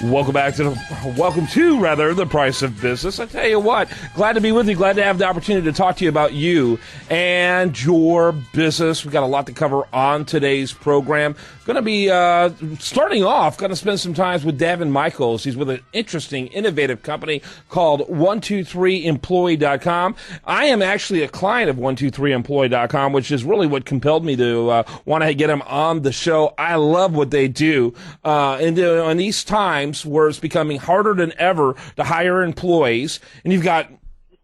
Welcome back to the Price of Business. I tell you what, glad to be with you. Glad to have the opportunity to talk to you about you and your business. We've got a lot to cover on today's program. Going to be starting off, going to spend some time with Daven Michaels. He's with an interesting, innovative company called 123employee.com. I am actually a client of 123employee.com, which is really what compelled me to want to get him on the show. I love what they do. And in these times where it's becoming harder than ever to hire employees, and you've got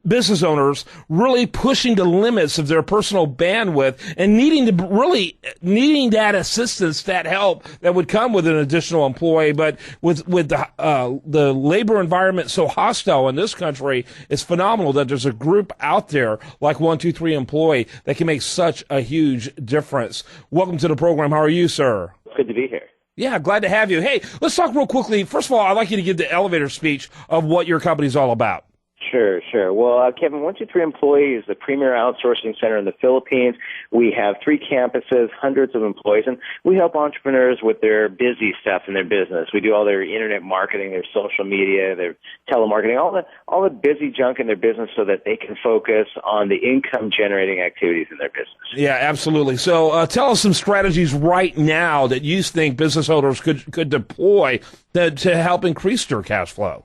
business owners really pushing the limits of their personal bandwidth and needing that assistance, that help that would come with an additional employee. But with the labor environment so hostile in this country, it's phenomenal that there's a group out there like 123 Employee that can make such a huge difference. Welcome to the program. How are you, sir? Good to be here. Yeah, glad to have you. Hey, let's talk real quickly. First of all, I'd like you to give the elevator speech of what your company's all about. Sure. Well, Kevin, 123 Employee is the premier outsourcing center in the Philippines. We have 3 campuses, hundreds of employees, and we help entrepreneurs with their busy stuff in their business. We do all their internet marketing, their social media, their telemarketing, all the busy junk in their business so that they can focus on the income-generating activities in their business. Yeah, absolutely. So tell us some strategies right now that you think business owners could deploy to help increase their cash flow.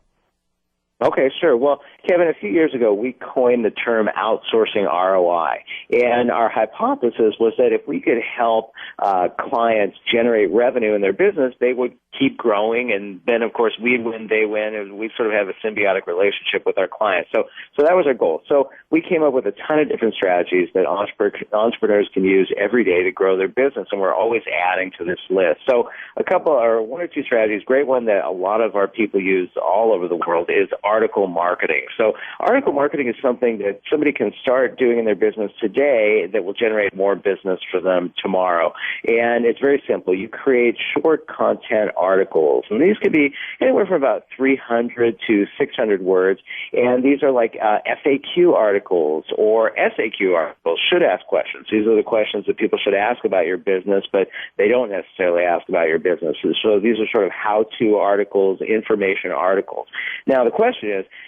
Okay, sure. Well, Kevin, a few years ago, we coined the term outsourcing ROI. And our hypothesis was that if we could help clients generate revenue in their business, they would keep growing. And then, of course, we win, they win. And we sort of have a symbiotic relationship with our clients. So that was our goal. So we came up with a ton of different strategies that entrepreneurs can use every day to grow their business. And we're always adding to this list. So one or two strategies, great one that a lot of our people use all over the world is article marketing. So article marketing is something that somebody can start doing in their business today that will generate more business for them tomorrow. And it's very simple. You create short content articles, and these could be anywhere from about 300 to 600 words. And these are like FAQ articles or SAQ articles, should ask questions. These are the questions that people should ask about your business, but they don't necessarily ask about your business. So these are sort of how-to articles, information articles. Now, the question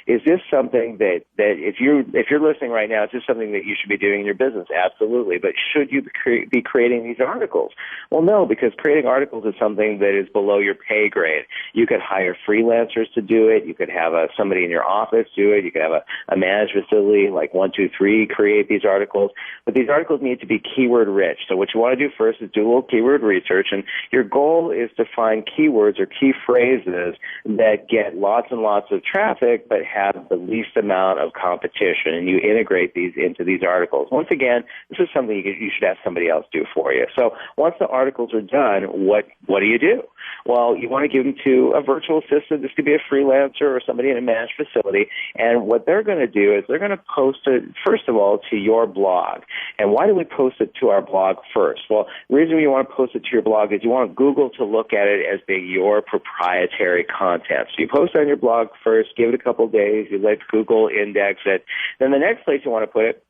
is this something that if you're listening right now, is this something that you should be doing in your business? Absolutely. But should you be creating these articles? Well, no, because creating articles is something that is below your pay grade. You could hire freelancers to do it. You could have somebody in your office do it. You could have a managed facility like 123 create these articles. But these articles need to be keyword rich. So what you want to do first is do a little keyword research, and your goal is to find keywords or key phrases that get lots and lots of traffic but have the least amount of competition, and you integrate these into these articles. Once again, this is something you should have somebody else do for you. So once the articles are done, what do you do? Well, you want to give them to a virtual assistant. This could be a freelancer or somebody in a managed facility. And what they're going to do is they're going to post it, first of all, to your blog. And why do we post it to our blog first? Well, the reason you want to post it to your blog is you want Google to look at it as being your proprietary content. So you post it on your blog first, give it a couple of days, you let Google index it. Then the next place you want to put it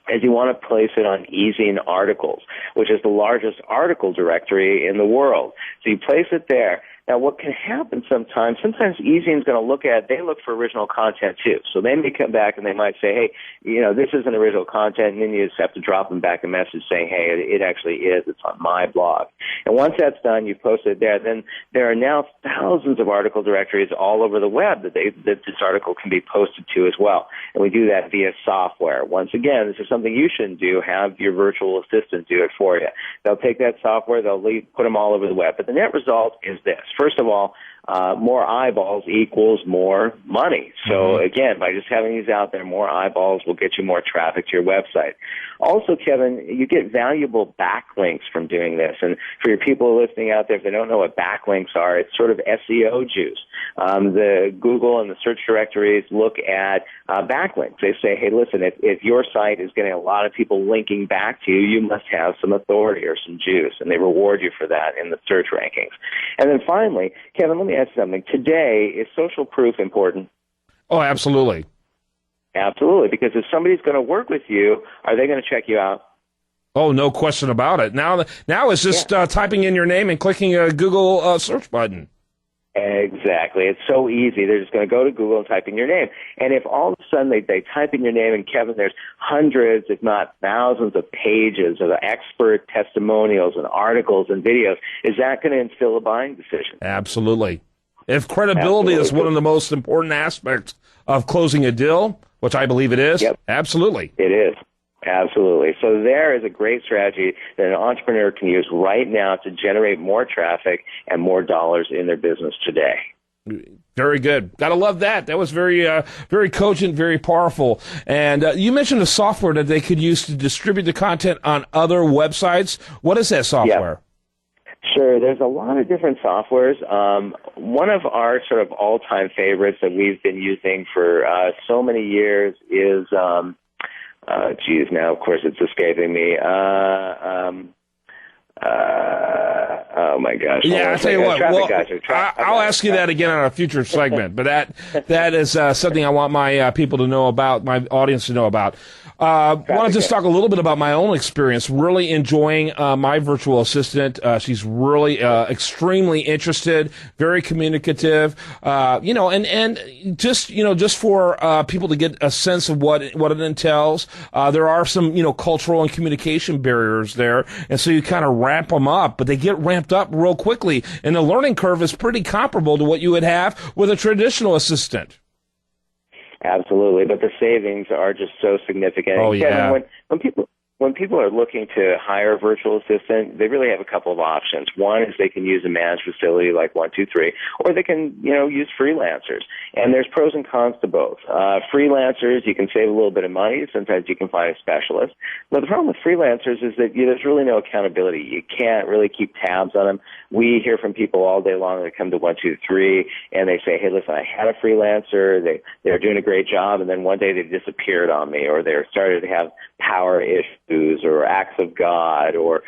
is you want to place it on Easing Articles, which is the largest article directory in the world. So you place it there. Now, what can happen sometimes Easing is going to they look for original content too. So they may come back and they might say, hey, this isn't original content, and then you just have to drop them back a message saying, hey, it actually is. It's on my blog. And once that's done, you've posted it there. Then there are now thousands of article directories all over the web that this article can be posted to as well. And we do that via software. Once again, this is something you shouldn't do. Have your virtual assistant do it for you. They'll take that software, put them all over the web. But the net result is this. First of all, more eyeballs equals more money. So again, by just having these out there, more eyeballs will get you more traffic to your website. Also, Kevin, you get valuable backlinks from doing this. And for your people listening out there, if they don't know what backlinks are, it's sort of SEO juice. The Google and the search directories look at backlinks. They say, hey, listen, if your site is getting a lot of people linking back to you, you must have some authority or some juice, and they reward you for that in the search rankings. And then finally, Kevin, let me ask you something. Today, is social proof important? Oh, absolutely. Absolutely, because if somebody's going to work with you, are they going to check you out? Oh, no question about it. Now it's just typing in your name and clicking a Google search button. Exactly. It's so easy. They're just going to go to Google and type in your name. And if all of a sudden they type in your name, and Kevin, there's hundreds, if not thousands of pages of expert testimonials and articles and videos, is that going to instill a buying decision? Absolutely. If credibility is one of the most important aspects of closing a deal, which I believe it is, yep. Absolutely. It is. Absolutely. So there is a great strategy that an entrepreneur can use right now to generate more traffic and more dollars in their business today. Very good. Gotta love that. That was very, very cogent, very powerful. And you mentioned a software that they could use to distribute the content on other websites. What is that software? Yeah. Sure. There's a lot of different softwares. One of our sort of all-time favorites that we've been using for so many years is now, of course, it's escaping me. Oh, my gosh. Yeah, I'll tell you what. I'll ask you that again on a future segment, but that is something I want my people to know about, my audience to know about. I want to just talk a little bit about my own experience, really enjoying my virtual assistant. She's really extremely interested, very communicative, and just for people to get a sense of what it entails. There are some, cultural and communication barriers there, and so you kind of ramp them up, but they get ramped up real quickly, and the learning curve is pretty comparable to what you would have with a traditional assistant. Absolutely, but the savings are just so significant. Oh, yeah. Kevin, when people are looking to hire a virtual assistant, they really have a couple of options. One is they can use a managed facility like 123, or they can, use freelancers. And there's pros and cons to both. Freelancers, you can save a little bit of money. Sometimes you can find a specialist. But the problem with freelancers is that there's really no accountability. You can't really keep tabs on them. We hear from people all day long that come to 123 and they say, hey, listen, I had a freelancer. They're doing a great job, and then one day they disappeared on me, or they're started to have power issues or acts of God, or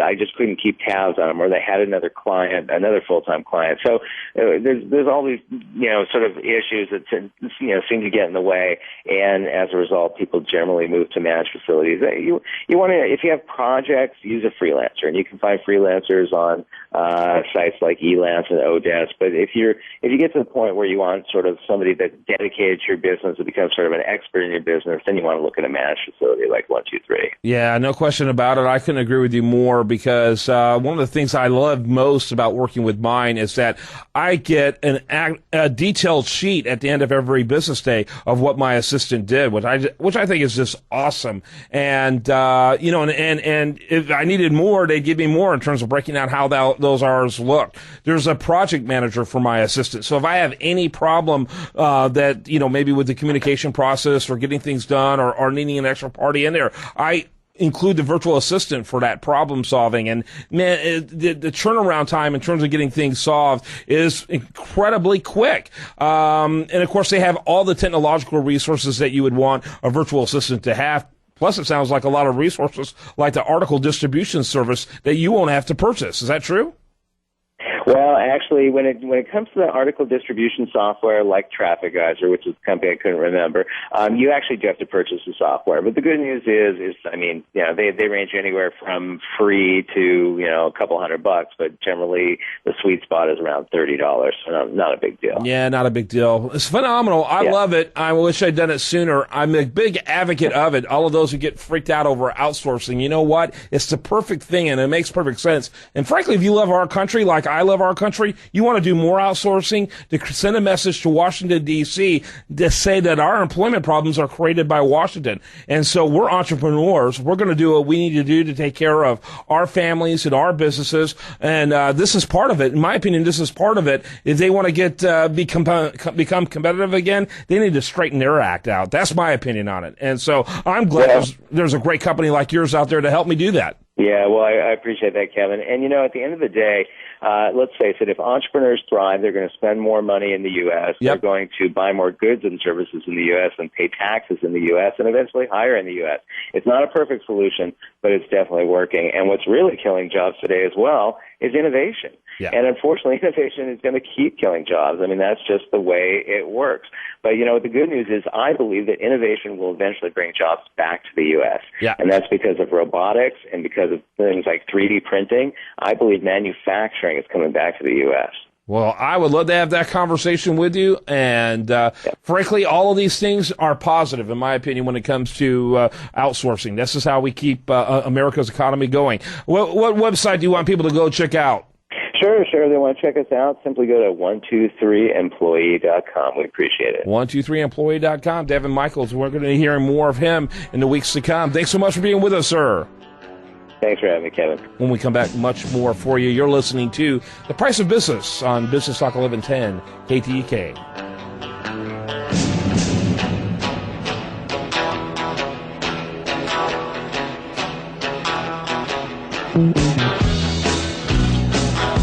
I just couldn't keep tabs on them, or they had another full-time client. So there's all these, sort of issues that, seem to get in the way, and as a result, people generally move to managed facilities. You want to, if you have projects, use a freelancer, and you can find freelancers on sites like Elance and Odesk. But if you get to the point where you want sort of somebody that's dedicated to your business to become sort of an expert in your business, then you want to look at a managed facility like 123. Yeah, no question about it. I couldn't agree with you more, because one of the things I love most about working with mine is that I get a detailed sheet at the end of every business day of what my assistant did, which I think is just awesome. And and if I needed more, they'd give me more in terms of breaking out how those hours looked. There's a project manager for my assistant, so if I have any problem that maybe with the communication process or getting things done or needing an extra party in there, I include the virtual assistant for that problem solving. And man, the turnaround time in terms of getting things solved is incredibly quick. And of course, they have all the technological resources that you would want a virtual assistant to have. Plus, it sounds like a lot of resources like the article distribution service that you won't have to purchase. Is that true? Well, actually, when it comes to the article distribution software like Traffic Geyser, which is a company I couldn't remember, you actually do have to purchase the software. But the good news is they range anywhere from free to a couple $100, but generally the sweet spot is around $30. So not a big deal. Yeah, not a big deal. It's phenomenal. I love it. I wish I'd done it sooner. I'm a big advocate of it. All of those who get freaked out over outsourcing, you know what? It's the perfect thing, and it makes perfect sense. And frankly, if you love our country like I love our country, you want to do more outsourcing, to send a message to Washington, D.C. to say that our employment problems are created by Washington. And so we're entrepreneurs. We're going to do what we need to do to take care of our families and our businesses. And this is part of it. In my opinion, this is part of it. If they want to become competitive again, they need to straighten their act out. That's my opinion on it. And so I'm glad there's a great company like yours out there to help me do that. Yeah, well, I appreciate that, Kevin. And, at the end of the day, let's face it, if entrepreneurs thrive, they're going to spend more money in the U.S. Yep. They're going to buy more goods and services in the U.S. and pay taxes in the U.S. and eventually hire in the U.S. It's not a perfect solution, but it's definitely working. And what's really killing jobs today as well is innovation. Yeah. And unfortunately, innovation is going to keep killing jobs. I mean, that's just the way it works. But, the good news is I believe that innovation will eventually bring jobs back to the U.S. Yeah. And that's because of robotics and because of things like 3D printing. I believe manufacturing is coming back to the U.S. Well, I would love to have that conversation with you. And frankly, all of these things are positive, in my opinion, when it comes to outsourcing. This is how we keep America's economy going. What website do you want people to go check out? Sure. If they want to check us out, simply go to 123employee.com. We appreciate it. 123employee.com. Daven Michaels, we're going to be hearing more of him in the weeks to come. Thanks so much for being with us, sir. Thanks for having me, Kevin. When we come back, much more for you. You're listening to The Price of Business on Business Talk 1110 KTEK.